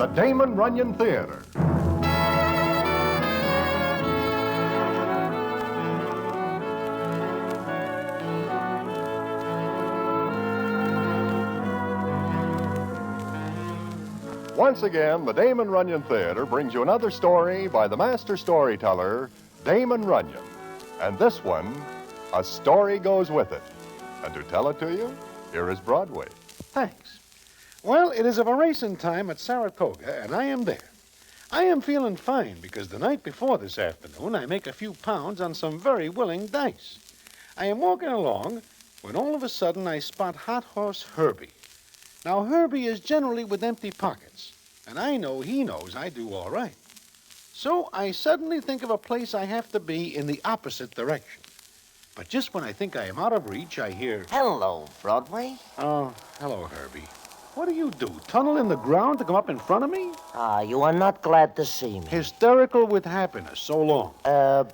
the Damon Runyon Theatre. Once again, the Damon Runyon Theatre brings you another story by the master storyteller, Damon Runyon. And this one, a story goes with it. And to tell it to you, here is Broadway. Thanks. Well, it is of a racing time at Saratoga, and I am there. I am feeling fine because the night before this afternoon, I make a few pounds on some very willing dice. I am walking along when all of a sudden I spot Hot Horse Herbie. Now, Herbie is generally with empty pockets, and I know he knows I do all right. So I suddenly think of a place I have to be in the opposite direction. But just when I think I am out of reach, I hear... Hello, Broadway. Oh, hello, Herbie. What do you do, tunnel in the ground to come up in front of me? You are not glad to see me. Hysterical with happiness, so long.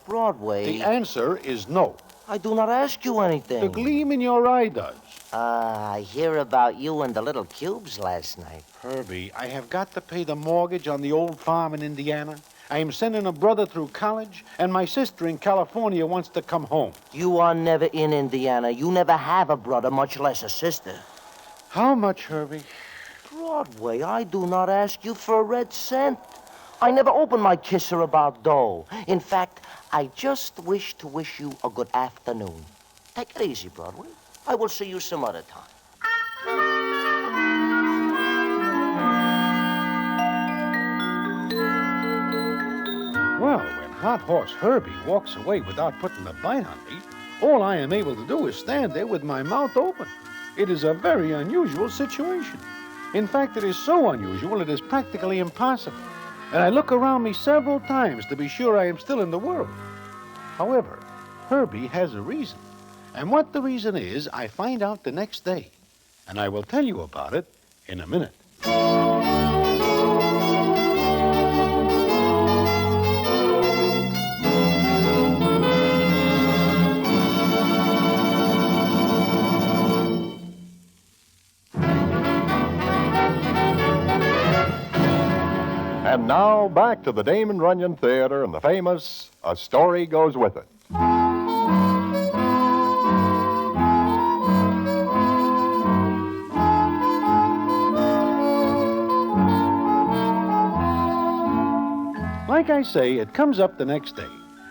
Broadway... The answer is no. I do not ask you anything. The gleam in your eye does. I hear about you and the little cubes last night. Herbie, I have got to pay the mortgage on the old farm in Indiana. I am sending a brother through college, and my sister in California wants to come home. You are never in Indiana. You never have a brother, much less a sister. How much, Herbie? Broadway, I do not ask you for a red cent. I never open my kisser about dough. In fact, I just wish to wish you a good afternoon. Take it easy, Broadway. I will see you some other time. Well, when Hot Horse Herbie walks away without putting the bite on me, all I am able to do is stand there with my mouth open. It is a very unusual situation. In fact, it is so unusual it is practically impossible. And I look around me several times to be sure I am still in the world. However, Herbie has a reason. And what the reason is, I find out the next day. And I will tell you about it in a minute. And now, back to the Damon Runyon Theatre and the famous A Story Goes With It. Like I say, it comes up the next day.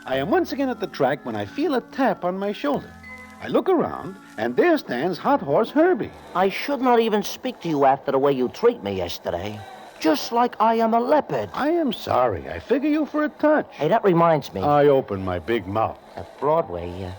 I am once again at the track when I feel a tap on my shoulder. I look around, and there stands Hot Horse Herbie. I should not even speak to you after the way you treat me yesterday. Just like I am a leopard. I am sorry. I figure you for a touch. Hey, that reminds me. I open my big mouth. At Broadway,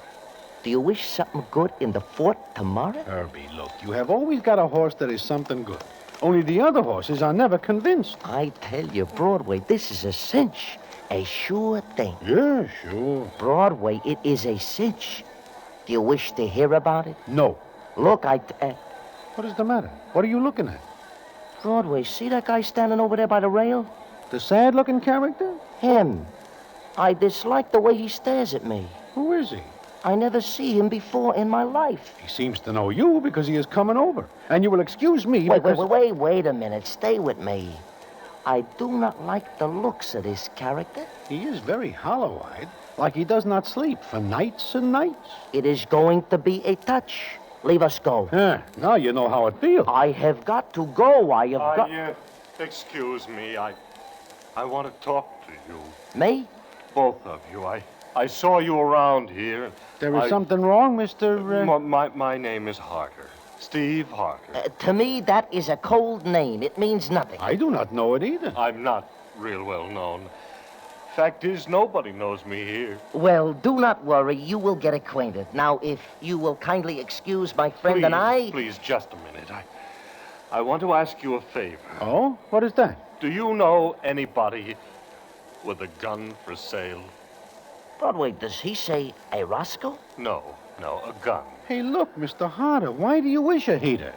do you wish something good in the fort tomorrow? Herbie, look, you have always got a horse that is something good. Only the other horses are never convinced. I tell you, Broadway, this is a cinch. A sure thing. Yeah, sure. Broadway, it is a cinch. Do you wish to hear about it? No. Look, What is the matter? What are you looking at? Broadway, see that guy standing over there by the rail? The sad-looking character? Him. I dislike the way he stares at me. Who is he? I never see him before in my life. He seems to know you because he is coming over. And you will excuse me because... Wait a minute. Stay with me. I do not like the looks of this character. He is very hollow-eyed, like he does not sleep for nights and nights. It is going to be a touch. Leave us go. Now you know how it feels. I have got to go. Excuse me. I want to talk to you. Me? Both of you. I saw you around here. There is something wrong, Mr. My name is Harker. Steve Harker. To me, that is a cold name. It means nothing. I do not know it either. I'm not real well known. Fact is, nobody knows me here. Well, do not worry. You will get acquainted. Now, if you will kindly excuse my friend and I... Please, just a minute. I want to ask you a favor. Oh? What is that? Do you know anybody with a gun for sale? Broadway, does he say a Roscoe? No, a gun. Hey, look, Mr. Harder, why do you wish a heater?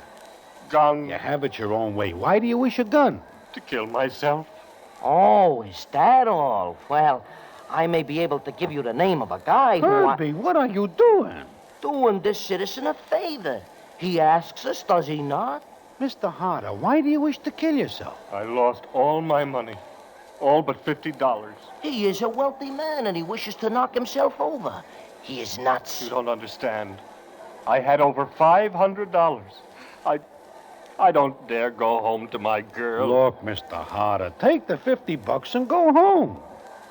Gun. You have it your own way. Why do you wish a gun? To kill myself. Oh, is that all? Well, I may be able to give you the name of a guy Herbie, what are you doing? Doing this citizen a favor. He asks us, does he not? Mr. Harder, why do you wish to kill yourself? I lost all my money. All but $50. He is a wealthy man, and he wishes to knock himself over. He is nuts. You don't understand. I had over $500. I don't dare go home to my girl. Look, Mr. Harder, take the $50 and go home.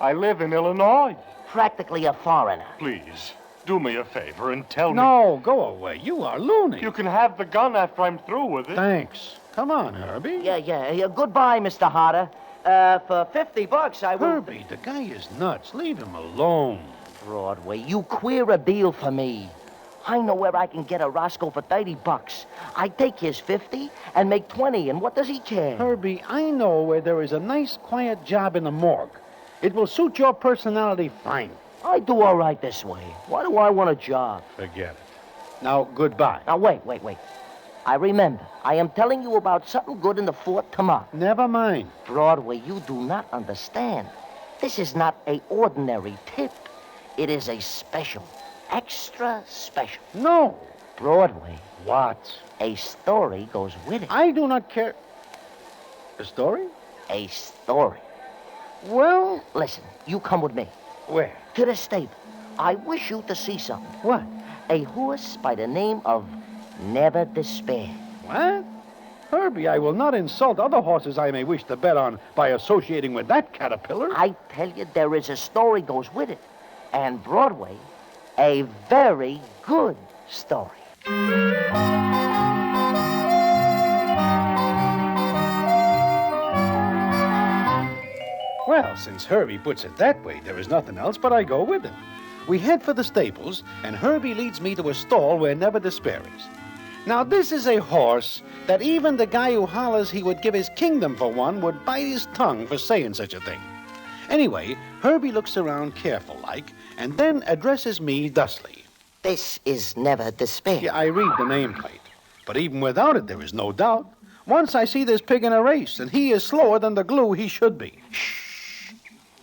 I live in Illinois. Practically a foreigner. Please, do me a favor and tell me. No, go away. You are loony. You can have the gun after I'm through with it. Thanks. Come on, Herbie. Yeah. Goodbye, Mr. Harder. For $50, I will... Herbie, the guy is nuts. Leave him alone. Broadway, you queer a deal for me. I know where I can get a Roscoe for $30. I take his 50 and make 20, and what does he care? Herbie, I know where there is a nice, quiet job in the morgue. It will suit your personality fine. I do all right this way. Why do I want a job? Forget it. Now, goodbye. Now, wait. I remember. I am telling you about something good in the fort tomorrow. Never mind. Broadway, you do not understand. This is not a ordinary tip. It is a special. Extra special. No. Broadway, What? a story goes with it. I do not care. A story? A story. Well, Listen, you come with me. where? To the stable. I wish you to see something. What? A horse by the name of Never Despair. What? Herbie, I will not insult other horses I may wish to bet on by associating with that caterpillar. I tell you, there is a story goes with it. And Broadway, a very good story. Well, since Herbie puts it that way, there is nothing else but I go with him. We head for the stables, and Herbie leads me to a stall where Never Despair is. Now, this is a horse that even the guy who hollers he would give his kingdom for one would bite his tongue for saying such a thing. Anyway, Herbie looks around careful-like, and then addresses me thusly. This is Never Despair. Yeah, I read the nameplate. But even without it, there is no doubt. Once I see this pig in a race, and he is slower than the glue he should be.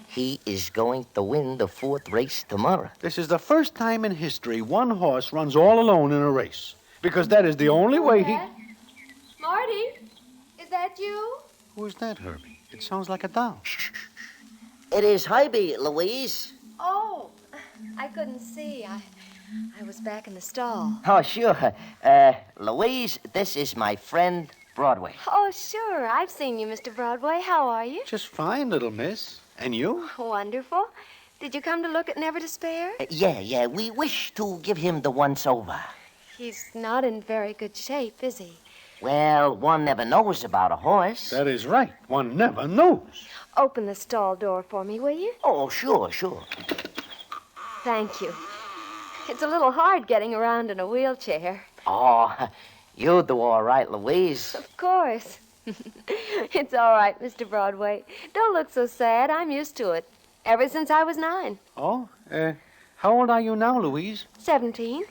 He is going to win the fourth race tomorrow. This is the first time in history one horse runs all alone in a race. Because that is the only way he... Marty, is that you? Who's that, Herbie? It sounds like a doll. It is Hybie, Louise. Oh, I couldn't see. I was back in the stall. Oh, sure. Louise, this is my friend, Broadway. Oh, sure. I've seen you, Mr. Broadway. How are you? Just fine, little miss. And you? Wonderful. Did you come to look at Never Despair? Yeah. We wish to give him the once-over. He's not in very good shape, is he? Well, one never knows about a horse. That is right. One never knows. Open the stall door for me, will you? Oh, sure. Thank you. It's a little hard getting around in a wheelchair. Oh, you do all right, Louise. Of course. It's all right, Mr. Broadway. Don't look so sad. I'm used to it. Ever since I was 9. Oh, how old are you now, Louise? 17.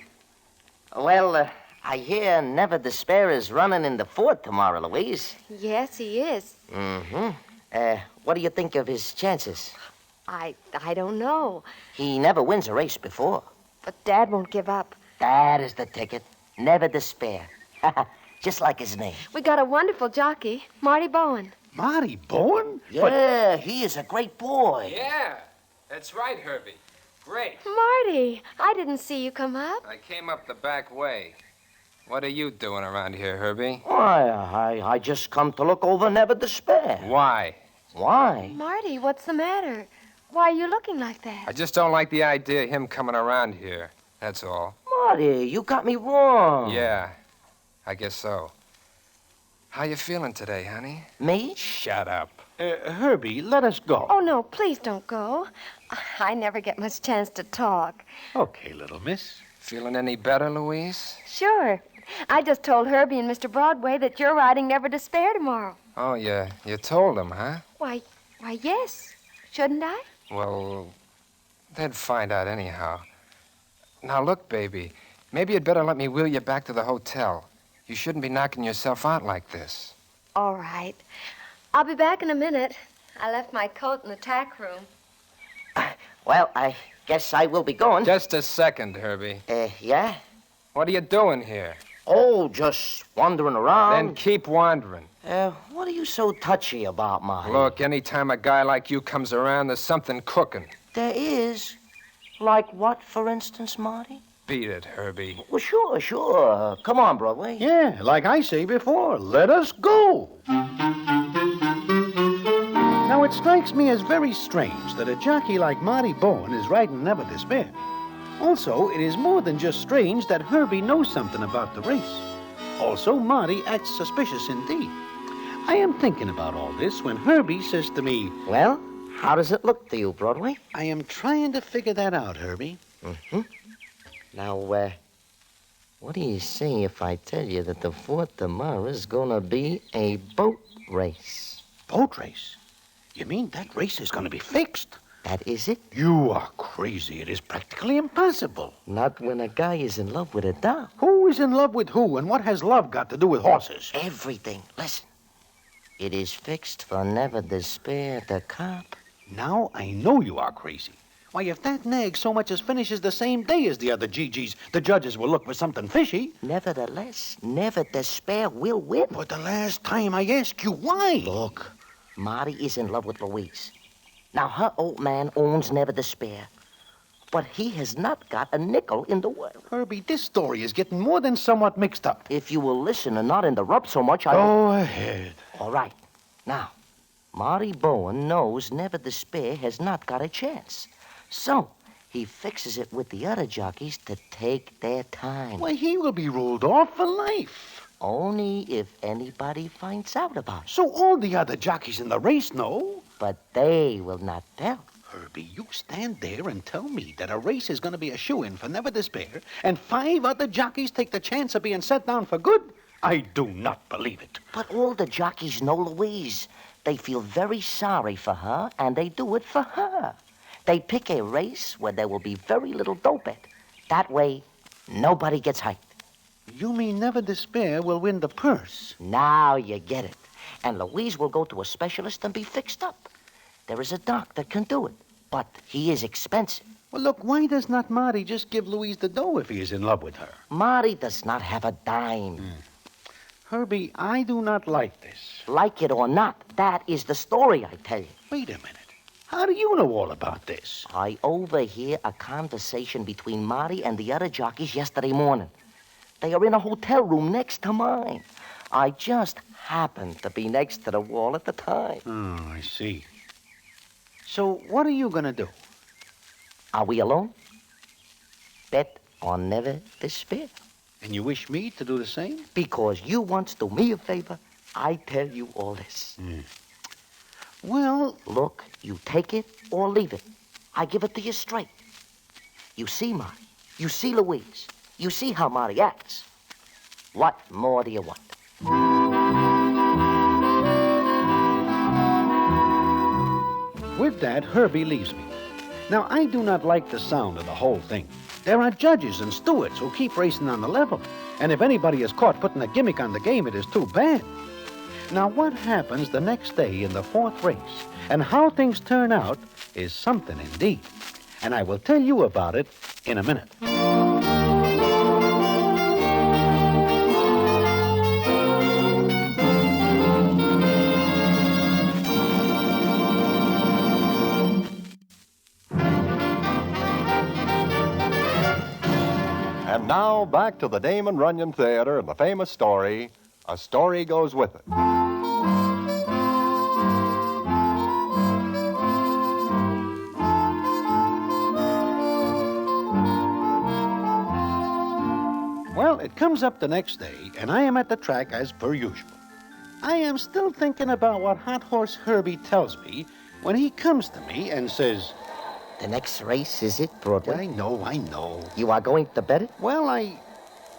Well, I hear Never Despair is running in the fort tomorrow, Louise. Yes, he is. Mm-hmm. What do you think of his chances? I don't know. He never wins a race before. But Dad won't give up. That is the ticket. Never Despair. Just like his name. We got a wonderful jockey, Marty Bowen. Marty Bowen? Yeah, he is a great boy. Yeah, that's right, Herbie. Great. Marty, I didn't see you come up. I came up the back way. What are you doing around here, Herbie? Why, I just come to look over Never Despair. Why? Why? Marty, what's the matter? Why are you looking like that? I just don't like the idea of him coming around here. That's all. Marty, you got me wrong. Yeah, I guess so. How you feeling today, honey? Me? Shut up. Herbie, let us go. Oh, no, please don't go. I never get much chance to talk. Okay, little miss. Feeling any better, Louise? Sure. I just told Herbie and Mr. Broadway that you're riding Never Despair tomorrow. Oh, yeah. You told him, huh? Why, yes. Shouldn't I? Well, they'd find out anyhow. Now, look, baby. Maybe you'd better let me wheel you back to the hotel. You shouldn't be knocking yourself out like this. All right. I'll be back in a minute. I left my coat in the tack room. Well, I guess I will be going. Just a second, Herbie. Yeah? What are you doing here? Oh, just wandering around. Then keep wandering. What are you so touchy about, Marty? Look, anytime a guy like you comes around, there's something cooking. There is. Like what, for instance, Marty? Beat it, Herbie. Well, sure. Come on, Broadway. Yeah, like I say before, let us go. Now, it strikes me as very strange that a jockey like Marty Bowen is riding Never Despair. Also, it is more than just strange that Herbie knows something about the race. Also, Marty acts suspicious indeed. I am thinking about all this when Herbie says to me, Well, how does it look to you, Broadway? I am trying to figure that out, Herbie. Mm-hmm. Now, what do you say if I tell you that the 4th tomorrow is gonna be a boat race? Boat race? You mean that race is going to be fixed? That is it? You are crazy. It is practically impossible. Not when a guy is in love with a doll. Who is in love with who, and what has love got to do with horses? Everything. Listen. It is fixed for Never Despair, the cop. Now I know you are crazy. Why, if that nag so much as finishes the same day as the other GGs, the judges will look for something fishy. Nevertheless, Never Despair will win. For the last time I ask you why. Look, Marty is in love with Louise. Now, her old man owns Never Despair, but he has not got a nickel in the world. Herbie, this story is getting more than somewhat mixed up. If you will listen and not interrupt so much, Go ahead. All right. Now, Marty Bowen knows Never Despair has not got a chance. So, he fixes it with the other jockeys to take their time. Why, he will be ruled off for life. Only if anybody finds out about it. So all the other jockeys in the race know? But they will not tell. Herbie, you stand there and tell me that a race is going to be a shoo-in for Never Despair, and 5 other jockeys take the chance of being set down for good? I do not believe it. But all the jockeys know Louise. They feel very sorry for her, and they do it for her. They pick a race where there will be very little dope at. That way, nobody gets hurt. You mean Never Despair will win the purse? Now you get it. And Louise will go to a specialist and be fixed up. There is a doc that can do it, but he is expensive. Well, look, why does not Marty just give Louise the dough if he is in love with her? Marty does not have a dime. Herbie, I do not like this. Like it or not, that is the story, I tell you. Wait a minute. How do you know all about this? I overhear a conversation between Marty and the other jockeys yesterday morning. They are in a hotel room next to mine. I just happened to be next to the wall at the time. Oh, I see. So what are you going to do? Are we alone? Bet on Never Despair. And you wish me to do the same? Because you once do me a favor, I tell you all this. Well, Look, you take it or leave it. I give it to you straight. You see Marty. You see Louise. You see how Marty acts. What more do you want? with that, Herbie leaves me. Now, I do not like the sound of the whole thing. There are judges and stewards who keep racing on the level. And if anybody is caught putting a gimmick on the game, it is too bad. Now, what happens the next day in the fourth race and how things turn out is something indeed. And I will tell you about it in a minute. And now, back to the Damon Runyon Theatre and the famous story, A Story Goes With It. Well, it comes up the next day, and I am at the track as per usual. I am still thinking about what Hot Horse Herbie tells me when he comes to me and says, The next race, is it, Broadway? I know. You are going to bet it? Well,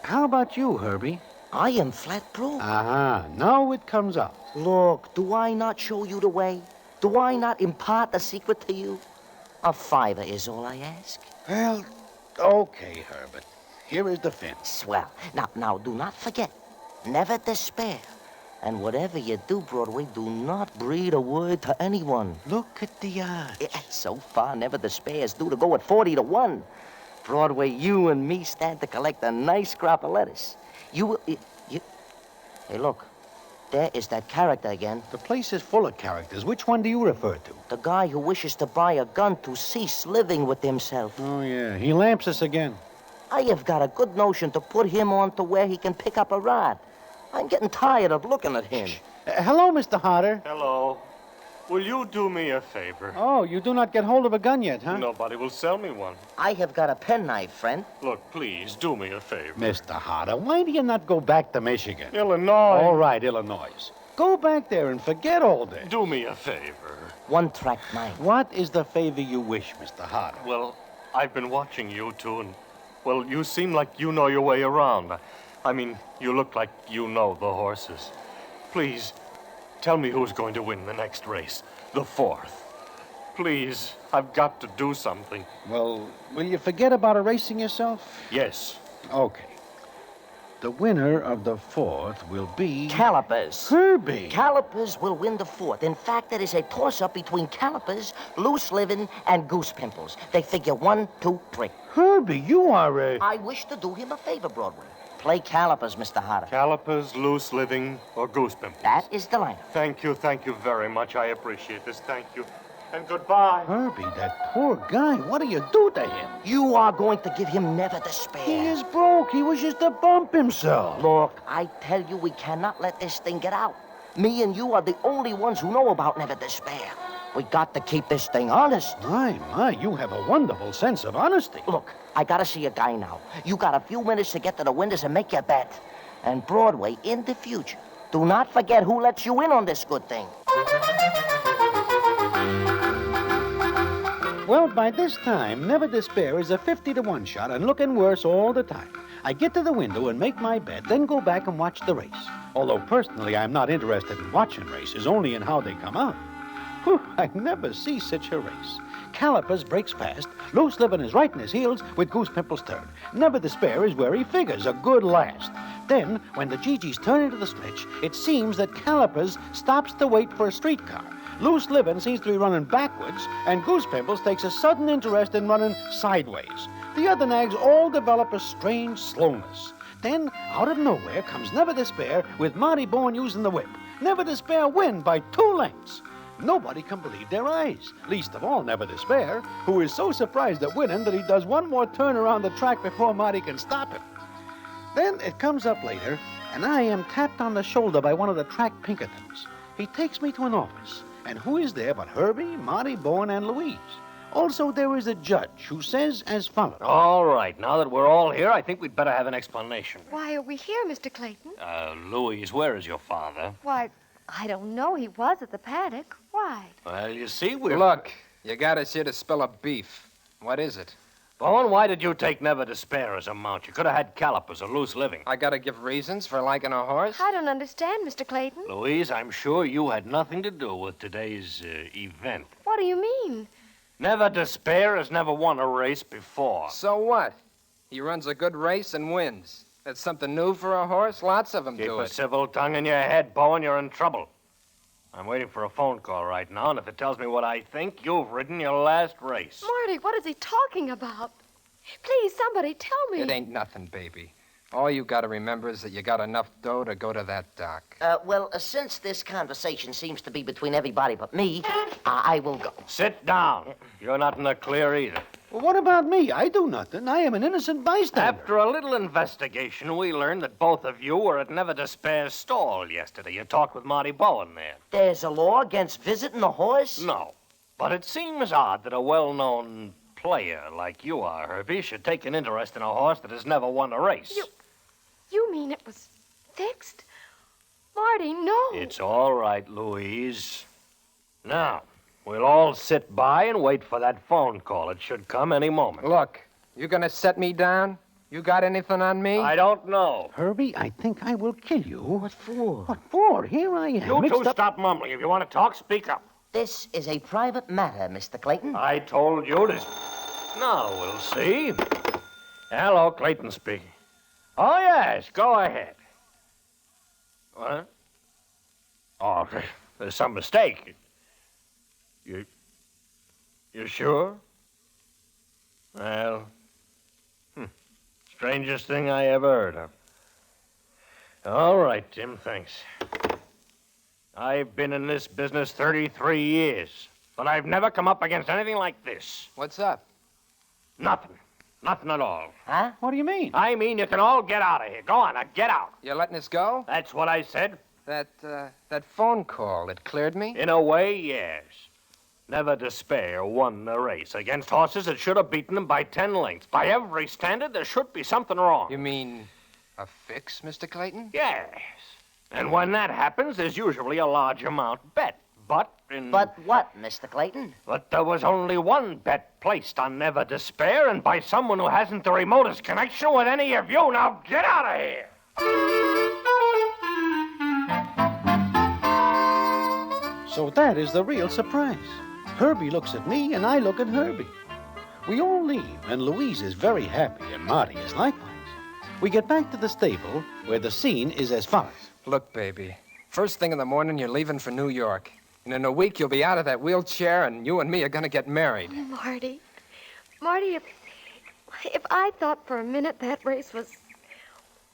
How about you, Herbie? I am flat broke. Aha, now it comes out. Look, do I not show you the way? Do I not impart the secret to you? A $5 is all I ask. Well, okay, Herbert. Here is the fence. Swell. Now, do not forget. Never despair. And whatever you do, Broadway, do not breathe a word to anyone. Look at the odds. So far, Never Despair is due to go at 40-1. Broadway, you and me stand to collect a nice crop of lettuce. Hey, look. There is that character again. The place is full of characters. Which one do you refer to? The guy who wishes to buy a gun to cease living with himself. Oh, yeah. He lamps us again. I have got a good notion to put him on to where he can pick up a rod. I'm getting tired of looking at him. Hello, Mr. Harder. Hello. Will you do me a favor? Oh, you do not get hold of a gun yet, huh? Nobody will sell me one. I have got a penknife, friend. Look, please, do me a favor. Mr. Harder, why do you not go back to Michigan? Illinois. All right, Illinois. Go back there and forget all this. Do me a favor. One-track mind. What is the favor you wish, Mr. Harder? Well, I've been watching you two, and, well, you seem like you know your way around. I mean, you look like you know the horses. Please, tell me who's going to win the next race, the 4th. Please, I've got to do something. Well, will you forget about erasing yourself? Yes. Okay. The winner of the 4th will be... Calipers. Herbie. Calipers will win the 4th. In fact, it is a toss-up between Calipers, Loose Living, and Goose Pimples. They figure 1, 2, 3. Herbie, you are a... I wish to do him a favor, Broadway. Play Calipers, Mr. Harder. Calipers, Loose Living, or Goose Pimples. That is the lineup. Thank you very much. I appreciate this. Thank you. And goodbye. Herbie, that poor guy. What do you do to him? You are going to give him never despair. He is broke. He wishes to bump himself. Look, I tell you, we cannot let this thing get out. Me and you are the only ones who know about never despair. We got to keep this thing honest. My, you have a wonderful sense of honesty. Look, I gotta see a guy now. You got a few minutes to get to the windows and make your bet. And Broadway, in the future, do not forget who lets you in on this good thing. Well, by this time, Never Despair is a 50-to-1 shot and looking worse all the time. I get to the window and make my bet, then go back and watch the race. Although personally, I'm not interested in watching races, only in how they come out. Whew, I never see such a race. Calipers breaks fast. Loose Living is right in his heels with Goose Pimples third. Never Despair is where he figures, a good last. Then, when the GGs turn into the stretch, it seems that Calipers stops to wait for a streetcar. Loose Living seems to be running backwards, and Goose Pimples takes a sudden interest in running sideways. The other nags all develop a strange slowness. Then, out of nowhere, comes Never Despair with Marty Bourne using the whip. Never Despair win by 2 lengths. Nobody can believe their eyes, least of all Never Despair, who is so surprised at winning that he does one more turn around the track before Marty can stop him. Then it comes up later, and I am tapped on the shoulder by one of the track Pinkertons. He takes me to an office, and who is there but Herbie, Marty Bourne, and Louise? Also, there is a judge who says as follows. All right, now that we're all here, I think we'd better have an explanation. Why are we here, Mr. Clayton? Louise, where is your father? Why, I don't know. He was at the paddock. Why? Well, you see, we're... Look, you got us here to spill a beef. What is it? Bowen, why did you take Never Despair as a mount? You could have had Calipers or Loose Living. I gotta give reasons for liking a horse? I don't understand, Mr. Clayton. Louise, I'm sure you had nothing to do with today's event. What do you mean? Never Despair has never won a race before. So what? He runs a good race and wins. That's something new for a horse. Lots of them Keep do a it. civil tongue in your head, Bowen. You're in trouble. I'm waiting for a phone call right now, and if it tells me what I think, you've ridden your last race. Marty, what is he talking about? Please, somebody tell me. It ain't nothing, baby. All you gotta remember is that you got enough dough to go to that dock. Since this conversation seems to be between everybody but me, I will go. Sit down. You're not in the clear either. Well, what about me? I do nothing. I am an innocent bystander. After a little investigation, we learned that both of you were at Never Despair's stall yesterday. You talked with Marty Bowen there. There's a law against visiting a horse? No. But it seems odd that a well-known player like you are, Herbie, should take an interest in a horse that has never won a race. You mean it was fixed? Marty, no. It's all right, Louise. Now, we'll all sit by and wait for that phone call. It should come any moment. Look, you gonna set me down? You got anything on me? I don't know. Herbie, I think I will kill you. What for? What for? Here I am. You mixed two up- stop mumbling. If you want to talk, speak up. This is a private matter, Mr. Clayton. I told you this. Now, we'll see. Hello, Clayton speaking. Oh, yes, go ahead. What? Oh, there's some mistake. You sure? Well, Strangest thing I ever heard of. All right, Tim, thanks. I've been in this business 33 years, but I've never come up against anything like this. What's up? Nothing. Nothing at all. Huh? What do you mean? I mean, you can all get out of here. Go on, now, get out. You're letting us go? That's what I said. That phone call, it cleared me? In a way, yes. Never Despair won the race against horses that should have beaten them by 10 lengths. By every standard, there should be something wrong. You mean a fix, Mr. Clayton? Yes. And when that happens, there's usually a large amount bet. But what, Mr. Clayton? But there was only one bet placed on Never Despair, and by someone who hasn't the remotest connection with any of you. Now get out of here! So that is the real surprise. Herbie looks at me, and I look at Herbie. We all leave, and Louise is very happy, and Marty is likewise. We get back to the stable, where the scene is as follows. Look, baby, first thing in the morning, you're leaving for New York. And in a week, you'll be out of that wheelchair, and you and me are going to get married. Marty, if I thought for a minute that race was...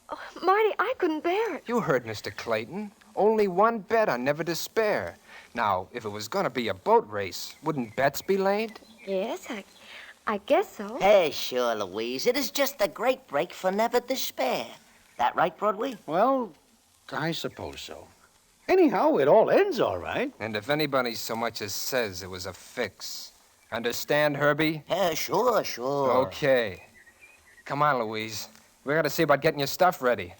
Oh, Marty, I couldn't bear it. You heard Mr. Clayton. Only one bet on Never Despair. Now, if it was going to be a boat race, wouldn't bets be laid? Yes, I guess so. Hey, sure, Louise. It is just a great break for Never Despair. That right, Broadway? Well, I suppose so. Anyhow, it all ends all right. And if anybody so much as says it was a fix. Understand, Herbie? Yeah, sure. Okay. Come on, Louise. We got to see about getting your stuff ready.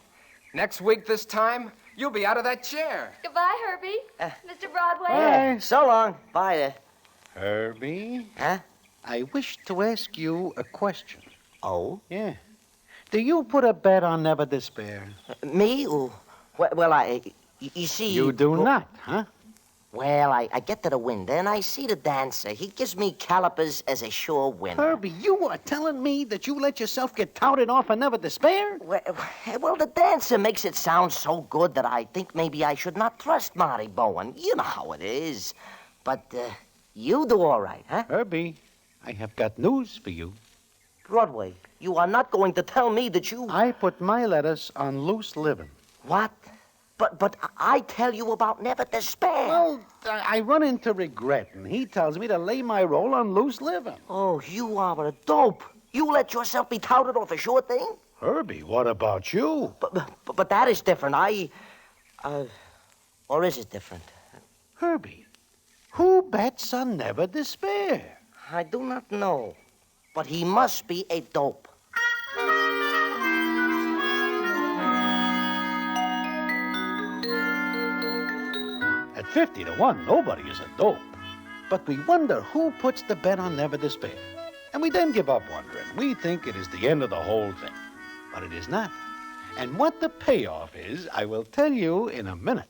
Next week this time, you'll be out of that chair. Goodbye, Herbie. Mr. Broadway. Bye. So long. Bye there. Herbie, Huh? I wish to ask you a question. Oh? Yeah. Do you put a bet on Never Despair? Me? Well, you see... You do not, huh? Well, I get to the window, and I see the dancer. He gives me calipers as a sure winner. Herbie, you are telling me that you let yourself get touted off and Never Despair? Well, the dancer makes it sound so good that I think maybe I should not trust Marty Bowen. You know how it is. But you do all right, huh? Herbie, I have got news for you. Broadway, you are not going to tell me that you... I put my lettuce on loose living. What? But I tell you about Never Despair. Well, I run into Regret, and he tells me to lay my role on loose living. Oh, you are a dope. You let yourself be touted off a sure thing? Herbie, what about you? But that is different. Or is it different? Herbie, who bets on Never Despair? I do not know. But he must be a dope. At 50-1, nobody is a dope. But we wonder who puts the bet on Never Despair. And we then give up wondering. We think it is the end of the whole thing. But it is not. And what the payoff is, I will tell you in a minute.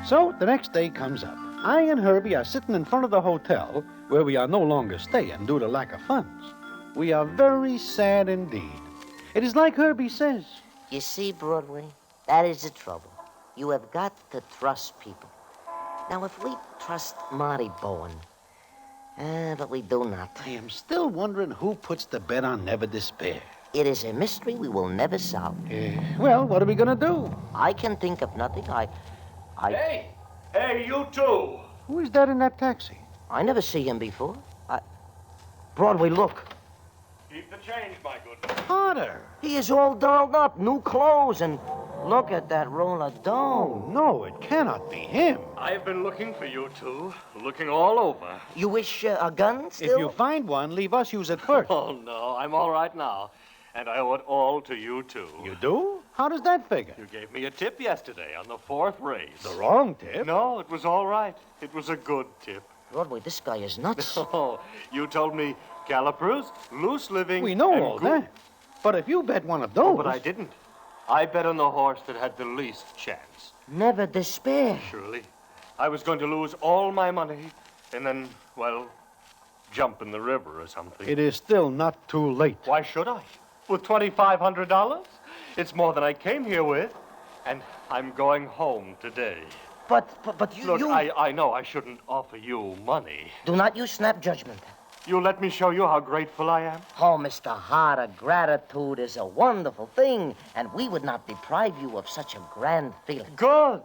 So the next day comes up. I and Herbie are sitting in front of the hotel where we are no longer staying due to lack of funds. We are very sad indeed. It is like Herbie says. You see, Broadway, that is the trouble. You have got to trust people. Now, if we trust Marty Bowen, but we do not. I am still wondering who puts the bet on Never Despair. It is a mystery we will never solve. Well, what are we going to do? I can think of nothing. Hey, you two. Who is that in that taxi? I never see him before. Broadway, look. Keep the change, my good. Potter. He is all dolled up, new clothes, and look at that roll of dough. No, it cannot be him. I've been looking for you two, looking all over. You wish a gun still? If you find one, leave us use it first. Oh, no, I'm all right now. And I owe it all to you two. You do? How does that figure? You gave me a tip yesterday on the 4th race. The wrong tip. No, it was all right. It was a good tip. Broadway, this guy is nuts. Oh, you told me calipers, loose living. We know and all good- that. But if you bet one of those... Oh, but I didn't. I bet on the horse that had the least chance. Never Despair. Surely. I was going to lose all my money and then, well, jump in the river or something. It is still not too late. Why should I? With $2,500? It's more than I came here with. And I'm going home today. But you... Look, you... I know I shouldn't offer you money. Do not use snap judgment. You let me show you how grateful I am? Oh, Mr. Harder, gratitude is a wonderful thing, and we would not deprive you of such a grand feeling. Good.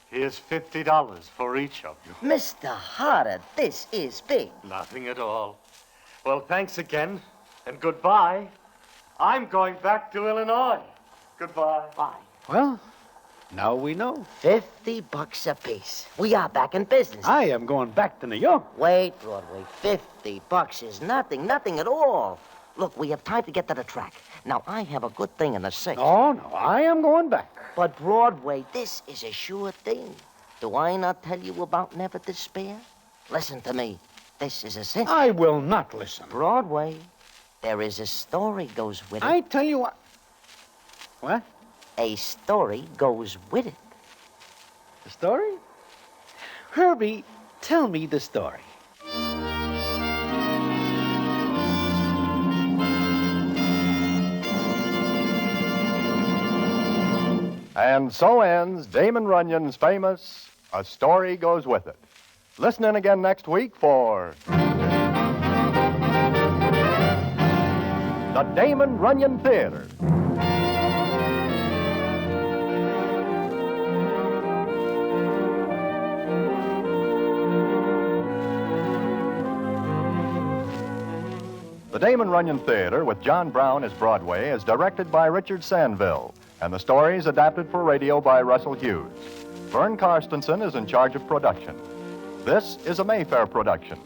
Here's $50 for each of you. Mr. Harder, this is big. Nothing at all. Well, thanks again, and goodbye. I'm going back to Illinois. Goodbye. Bye. Well, now we know. $50 apiece. We are back in business. I am going back to New York. Wait, Broadway. $50 is nothing at all. Look, we have time to get to the track. Now, I have a good thing in the safe. No, I am going back. But, Broadway, this is a sure thing. Do I not tell you about never despair? Listen to me. This is a cinch. I will not listen. Broadway, there is a story goes with it. I tell you what. What? A story goes with it. The story? Herbie, tell me the story. And so ends Damon Runyon's famous A Story Goes With It. Listen in again next week for the Damon Runyon Theatre. The Damon Runyon Theatre with John Brown as Broadway is directed by Richard Sandville, and the story is adapted for radio by Russell Hughes. Vern Karstensen is in charge of production. This is a Mayfair production.